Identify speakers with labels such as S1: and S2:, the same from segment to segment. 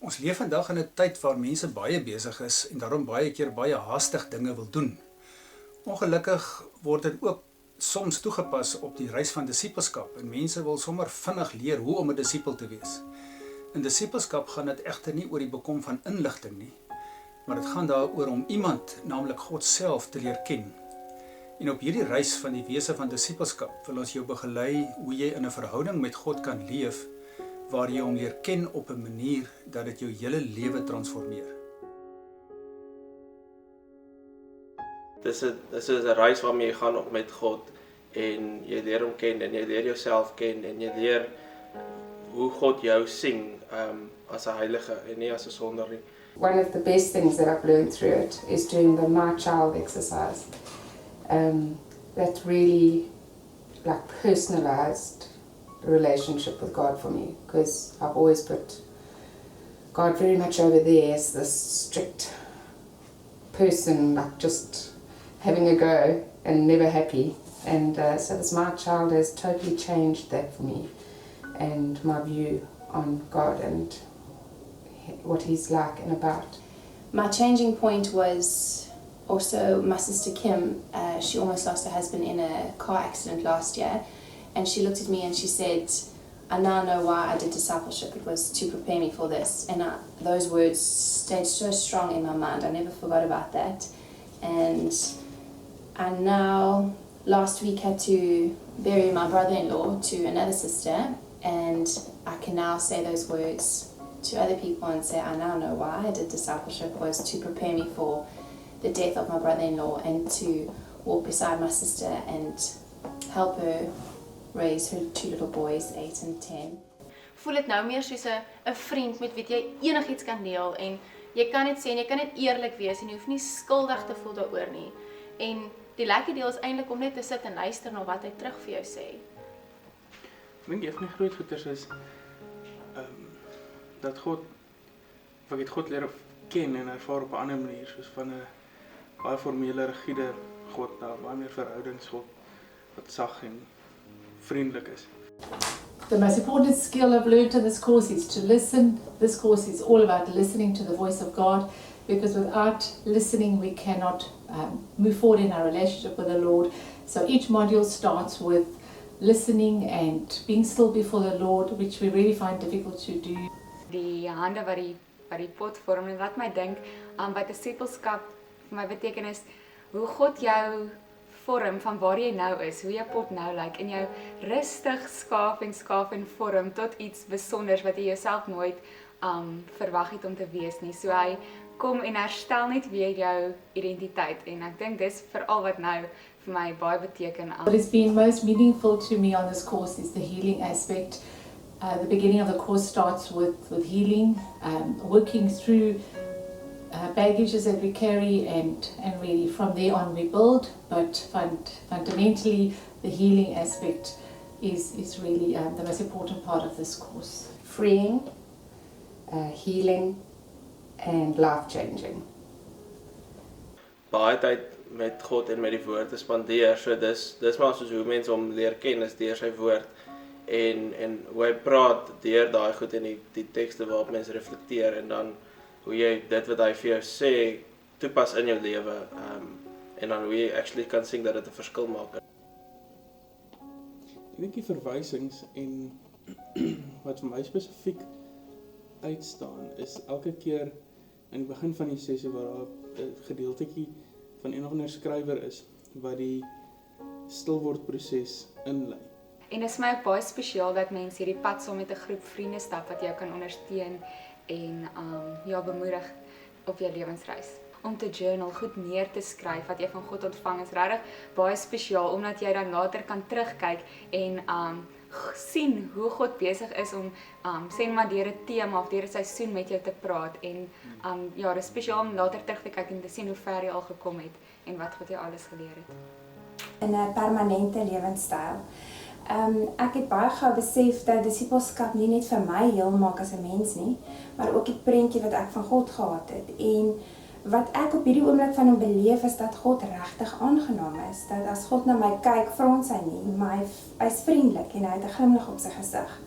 S1: Ons leef vandag in 'n tyd waar mense baie besig is en daarom baie keer baie haastig dinge wil doen. Ongelukkig word dit ook soms toegepas op die reis van disippelskap en mense wil sommer vinnig leer hoe om 'n disipel te wees. In disippelskap gaan dit egter nie oor die bekom van inligting nie, maar dit gaan daaroor om iemand, naamlik God self, te leer ken. En op hierdie reis van die wese van disippelskap wil ons jou begelei hoe jy in 'n verhouding met God kan leef, waar jy hom leer ken op 'n manier dat dit jou hele lewe transformeer.
S2: Dis 'n reis waarmee jy gaan op met God en jy leer hom ken en jy leer jouself ken en jy leer hoe God jou sien as 'n heilige en nie as 'n sondaar nie.
S3: One of the best things that I've learned through it is doing the My Child exercise. That really personalized relationship with God for me, because I've always put God very much over there as this strict person, just having a go and never happy. And so this My Child has totally changed that for me and my view on God and what He's like and about.
S4: My changing point was also my sister Kim. She almost lost her husband in a car accident last year, and she looked at me and she said, "I now know why I did discipleship. It was to prepare me for this." And those words stayed so strong in my mind. I never forgot about that. And I now, last week, had to bury my brother-in-law to another sister, and I can now say those words to other people and say, "I now know why I did discipleship, was to prepare me for the death of my brother-in-law and to walk beside my sister and help her raise her 2 little boys, 8 and 10.
S5: Voel dit nou meer soos 'n vriend met wie jy enigiets kan deel en jy kan dit sê en jy kan net eerlik wees en jy hoef nie skuldig te voel daaroor nie. En die lekker deel is eintlik om net te sit en luister na wat hy terug vir jou sê.
S2: Ek dink een van die groot goeders is dat ek het God leer ken en ervaar op 'n ander manier, soos van 'n baie formele, rigiede God na baie meer verhoudingsgod wat sag en vriendelik is.
S6: The most important skill I've learned in this course is to listen. This course is all about listening to the voice of God, because without listening we cannot move forward in our relationship with the Lord. So each module starts with listening and being still before the Lord, which we really find difficult to do.
S7: Die hande wat die pot vorm en wat my dink wat disippelskap vir my beteken is hoe God jou vorm van waar jy nou is, hoe jou pot nou lyk en jou rustig skaaf en vorm tot iets besonders wat jy jouself nooit verwag het om te wees nie. So hy kom en herstel net weer jou identiteit en ek dink dis veral wat nou vir my baie beteken.
S6: What has been most meaningful to me on this course is the healing aspect. The beginning of the course starts with healing, working through baggages that we carry, and really from there on we build, but fundamentally the healing aspect is really the most important part of this course.
S3: Freeing, healing and life-changing.
S2: Baie tyd met God en met die woord te spandeer, so dis maar soos hoe mense hom leer ken, is deur sy woord en hoe hy praat deur daai goed en die tekste waarop mense reflekteer en dan hoe jy dit wat hy vir jou sê toepas in jou lewe en dan hoe jy actually kan sien dat dit 'n verskil maak.
S8: Ek dink die verwysings en wat vir my spesifiek uitstaan is elke keer in die begin van die sessie waar daar 'n gedeeltetjie van een of ander skrywer is wat die stilword proses inlei.
S7: En dit is my ook baie spesiaal dat mense hierdie pad saam met 'n groep vriende stap wat jou kan ondersteun en jou bemoedig op jou lewensreis. Om te journal, goed neer te skryf wat jy van God ontvang is regtig baie spesiaal omdat jy dan later kan terugkyk en sien hoe God besig is om sê maar deur 'n tema of deur 'n seisoen met jou te praat en ja, dit is spesiaal om later terug te kyk en te sien hoe ver jy al gekom het en wat God jou alles geleer het.
S9: In 'n permanente lewenstyl. Ek het baie gou besef dat disippelskap nie net vir my heel maak as 'n mens nie, maar ook die prentjie wat ek van God gehad het. En wat ek op hierdie oomblik van hom beleef is dat God regtig aangenaam is. Dat as God na my kyk, frons hy nie, maar hy's vriendelik en hy het 'n glimlag op sy gesig.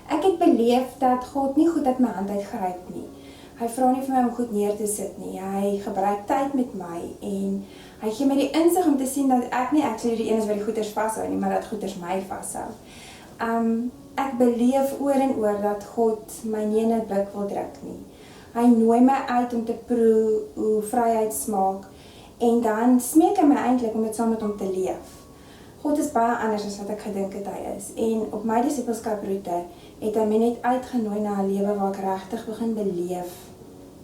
S9: Ek het beleef dat God nie goed uit my hand uitgryp nie. Hy vra nie vir my om goed neer te sit nie. Hy gebruik tyd met my en hy gee my die insig om te sien dat ek nie actually die een is wat die goeders vashou nie, maar dat goeders my vashou. Ek beleef oor en oor dat God my nie in 'n blik wil druk nie. Hy nooi my uit om te proe hoe vryheid smaak en dan smeek hy my eintlik om dit saam met hom te leef. God is baie anders as wat ek gedink het hy is en op my disipelskaproete het hy my net uitgenooi na 'n lewe waar ek regtig begin beleef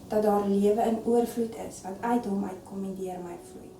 S9: dat daar lewe in oorvloed is wat uit hom uitkom en deur my vloei.